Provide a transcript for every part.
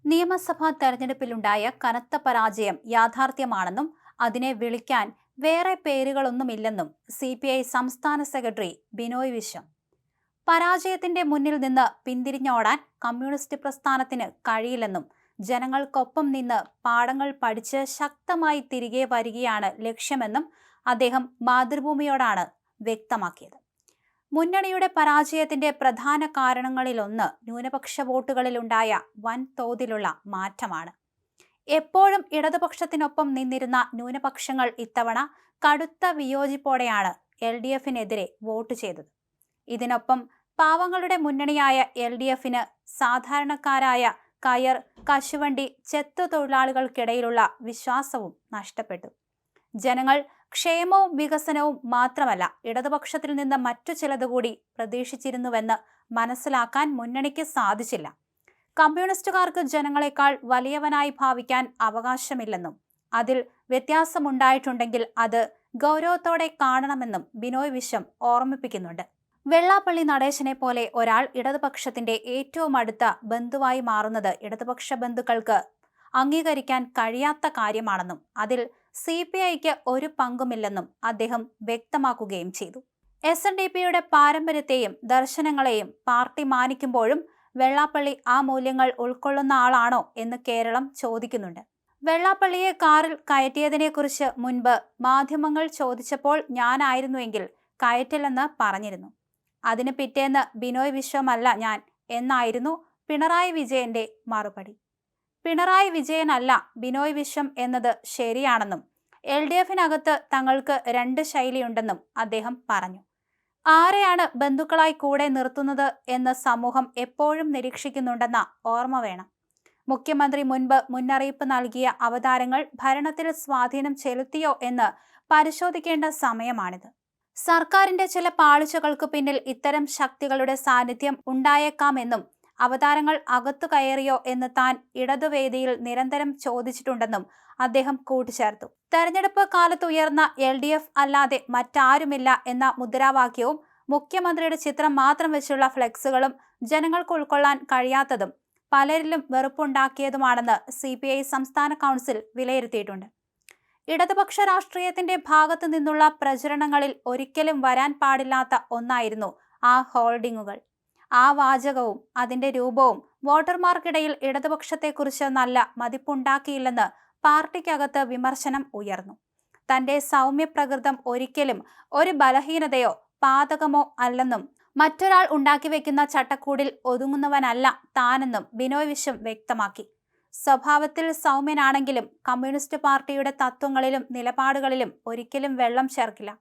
നിയമസഭാ തെരഞ്ഞെടുപ്പിലുണ്ടായ കനത്ത പരാജയം യാഥാർത്ഥ്യമാണെന്നും അതിനെ വിളിക്കാൻ വേറെ പേരുകളൊന്നുമില്ലെന്നും CPI സംസ്ഥാന സെക്രട്ടറി ബിനോയ് വിശ്വം. പരാജയത്തിന്റെ മുന്നിൽ നിന്ന് പിന്തിരിഞ്ഞോടാൻ കമ്മ്യൂണിസ്റ്റ് പ്രസ്ഥാനത്തിന് കഴിയില്ലെന്നും ജനങ്ങൾക്കൊപ്പം നിന്ന് പാഠങ്ങൾ പഠിച്ച് ശക്തമായി തിരികെ വരികയാണ് ലക്ഷ്യമെന്നും അദ്ദേഹം മാതൃഭൂമിയോടാണ് വ്യക്തമാക്കിയത്. മുന്നണിയുടെ പരാജയത്തിന്റെ പ്രധാന കാരണങ്ങളിലൊന്ന് ന്യൂനപക്ഷ വോട്ടുകളിലുണ്ടായ വൻതോതിലുള്ള മാറ്റമാണ്. എപ്പോഴും ഇടതുപക്ഷത്തിനൊപ്പം നിന്നിരുന്ന ന്യൂനപക്ഷങ്ങൾ ഇത്തവണ കടുത്ത വിയോജിപ്പോടെയാണ് LDFനെതിരെ വോട്ട് ചെയ്തത്. ഇതിനൊപ്പം പാവങ്ങളുടെ മുന്നണിയായ LDFന് സാധാരണക്കാരായ കയർ, കശുവണ്ടി, ചെത്തു തൊഴിലാളികൾക്കിടയിലുള്ള വിശ്വാസവും നഷ്ടപ്പെട്ടു. ജനങ്ങൾ ക്ഷേമവും വികസനവും മാത്രമല്ല, ഇടതുപക്ഷത്തിൽ നിന്ന് മറ്റു ചിലതുകൂടി പ്രതീക്ഷിച്ചിരുന്നുവെന്ന് മനസ്സിലാക്കാൻ മുന്നണിക്ക് സാധിച്ചില്ല. കമ്മ്യൂണിസ്റ്റുകാർക്ക് ജനങ്ങളെക്കാൾ വലിയവനായി ഭാവിക്കാൻ അവകാശമില്ലെന്നും അതിൽ വ്യത്യാസമുണ്ടായിട്ടുണ്ടെങ്കിൽ അത് ഗൗരവത്തോടെ കാണണമെന്നും ബിനോയ് വിശ്വം ഓർമ്മിപ്പിക്കുന്നുണ്ട്. വെള്ളാപ്പള്ളി നടേശനെ പോലെ ഒരാൾ ഇടതുപക്ഷത്തിന്റെ ഏറ്റവും അടുത്ത ബന്ധുവായി മാറുന്നത് ഇടതുപക്ഷ ബന്ധുക്കൾക്ക് അംഗീകരിക്കാൻ കഴിയാത്ത കാര്യമാണെന്നും അതിൽ CPIക്ക് ഒരു പങ്കുമില്ലെന്നും അദ്ദേഹം വ്യക്തമാക്കുകയും ചെയ്തു. SNDPയുടെ പാരമ്പര്യത്തെയും ദർശനങ്ങളെയും പാർട്ടി മാനിക്കുമ്പോഴും വെള്ളാപ്പള്ളി ആ മൂല്യങ്ങൾ ഉൾക്കൊള്ളുന്ന ആളാണോ എന്ന് കേരളം ചോദിക്കുന്നുണ്ട്. വെള്ളാപ്പള്ളിയെ കാറിൽ കയറ്റിയതിനെക്കുറിച്ച് മുൻപ് മാധ്യമങ്ങൾ ചോദിച്ചപ്പോൾ ഞാനായിരുന്നുവെങ്കിൽ കയറ്റില്ലെന്ന് പറഞ്ഞിരുന്നു. അതിന് പിറ്റേന്ന് ബിനോയ് വിശ്വമല്ല ഞാൻ എന്നായിരുന്നു പിണറായി വിജയന്റെ മറുപടി. പിണറായി വിജയനല്ല ബിനോയ് വിശ്വം എന്നത് ശരിയാണെന്നും LDFനകത്ത് തങ്ങൾക്ക് രണ്ട് ശൈലിയുണ്ടെന്നും അദ്ദേഹം പറഞ്ഞു. ആരെയാണ് ബന്ധുക്കളായി കൂടെ നിർത്തുന്നത് എന്ന് സമൂഹം എപ്പോഴും നിരീക്ഷിക്കുന്നുണ്ടെന്ന ഓർമ്മ വേണം. മുഖ്യമന്ത്രി മുൻപ് മുന്നറിയിപ്പ് നൽകിയ അവതാരങ്ങൾ ഭരണത്തിൽ സ്വാധീനം ചെലുത്തിയോ എന്ന് പരിശോധിക്കേണ്ട സമയമാണിത്. സർക്കാരിന്റെ ചില പാളിച്ചകൾക്ക് പിന്നിൽ ഇത്തരം ശക്തികളുടെ സാന്നിധ്യം ഉണ്ടായേക്കാമെന്നും അവതാരങ്ങൾ അകത്തു കയറിയോ എന്ന് താൻ ഇടതുവേദിയിൽ നിരന്തരം ചോദിച്ചിട്ടുണ്ടെന്നും അദ്ദേഹം കൂട്ടിച്ചേർത്തു. തെരഞ്ഞെടുപ്പ് കാലത്തുയർന്ന LDF അല്ലാതെ മറ്റാരുമില്ല എന്ന മുദ്രാവാക്യവും മുഖ്യമന്ത്രിയുടെ ചിത്രം മാത്രം വെച്ചുള്ള ഫ്ലെക്സുകളും ജനങ്ങൾക്ക് ഉൾക്കൊള്ളാൻ കഴിയാത്തതും പലരിലും വെറുപ്പുണ്ടാക്കിയതുമാണെന്ന് CPI സംസ്ഥാന കൗൺസിൽ വിലയിരുത്തിയിട്ടുണ്ട്. ഇടതുപക്ഷ രാഷ്ട്രീയത്തിന്റെ ഭാഗത്തു നിന്നുള്ള പ്രചരണങ്ങളിൽ ഒരിക്കലും വരാൻ പാടില്ലാത്ത ഒന്നായിരുന്നു ആ ഹോർഡിങ്ങുകൾ. ആ വാചകവും അതിന്റെ രൂപവും വോട്ടർമാർക്കിടയിൽ ഇടതുപക്ഷത്തെക്കുറിച്ച് നല്ല മതിപ്പുണ്ടാക്കിയില്ലെന്ന് പാർട്ടിക്കകത്ത് വിമർശനം ഉയർന്നു. തന്റെ സൗമ്യപ്രകൃതം ഒരിക്കലും ഒരു ബലഹീനതയോ പാതകമോ അല്ലെന്നും മറ്റൊരാൾ ഉണ്ടാക്കിവെക്കുന്ന ചട്ടക്കൂടിൽ ഒതുങ്ങുന്നവനല്ല താനെന്നും ബിനോയ് വിശ്വം വ്യക്തമാക്കി. സ്വഭാവത്തിൽ സൗമ്യനാണെങ്കിലും കമ്മ്യൂണിസ്റ്റ് പാർട്ടിയുടെ തത്വങ്ങളിലും നിലപാടുകളിലും ഒരിക്കലും വെള്ളം ചേർക്കില്ല.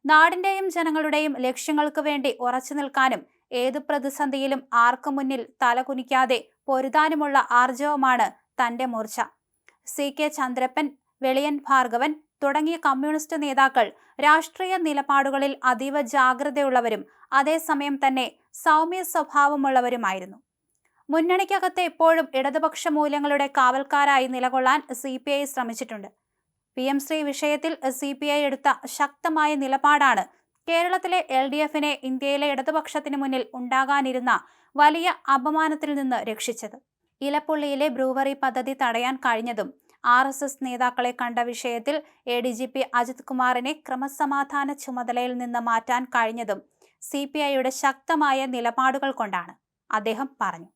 നാടിന്റെയും ജനങ്ങളുടെയും ലക്ഷ്യങ്ങൾക്ക് വേണ്ടി ഉറച്ചു നിൽക്കാനും ഏതു പ്രതിസന്ധിയിലും ആർക്കു മുന്നിൽ തലകുനിക്കാതെ പൊരുതാനുമുള്ള ആർജവമാണ് തന്റെ മൂർച്ച. CK ചന്ദ്രപ്പൻ, വെളിയൻ ഭാർഗവൻ തുടങ്ങിയ കമ്മ്യൂണിസ്റ്റ് നേതാക്കൾ രാഷ്ട്രീയ നിലപാടുകളിൽ അതീവ ജാഗ്രതയുള്ളവരും അതേസമയം തന്നെ സൗമ്യ സ്വഭാവമുള്ളവരുമായിരുന്നു. മുന്നണിക്കകത്ത് എപ്പോഴും ഇടതുപക്ഷ മൂല്യങ്ങളുടെ കാവൽക്കാരായി നിലകൊള്ളാൻ CPI ശ്രമിച്ചിട്ടുണ്ട്. PM ശ്രീ വിഷയത്തിൽ CPI എടുത്ത ശക്തമായ നിലപാടാണ് കേരളത്തിലെ LDFനെ ഇന്ത്യയിലെ ഇടതുപക്ഷത്തിന് മുന്നിൽ ഉണ്ടാകാനിരുന്ന വലിയ അപമാനത്തിൽ നിന്ന് രക്ഷിച്ചത്. ഇലപ്പുള്ളിയിലെ ബ്രൂവറി പദ്ധതി തടയാൻ കഴിഞ്ഞതും RSS നേതാക്കളെ കണ്ട വിഷയത്തിൽ ADGP അജിത് കുമാറിനെ ക്രമസമാധാന ചുമതലയിൽ നിന്ന് മാറ്റാൻ കഴിഞ്ഞതും CPIയുടെ ശക്തമായ നിലപാടുകൾ കൊണ്ടാണ്, അദ്ദേഹം പറഞ്ഞു.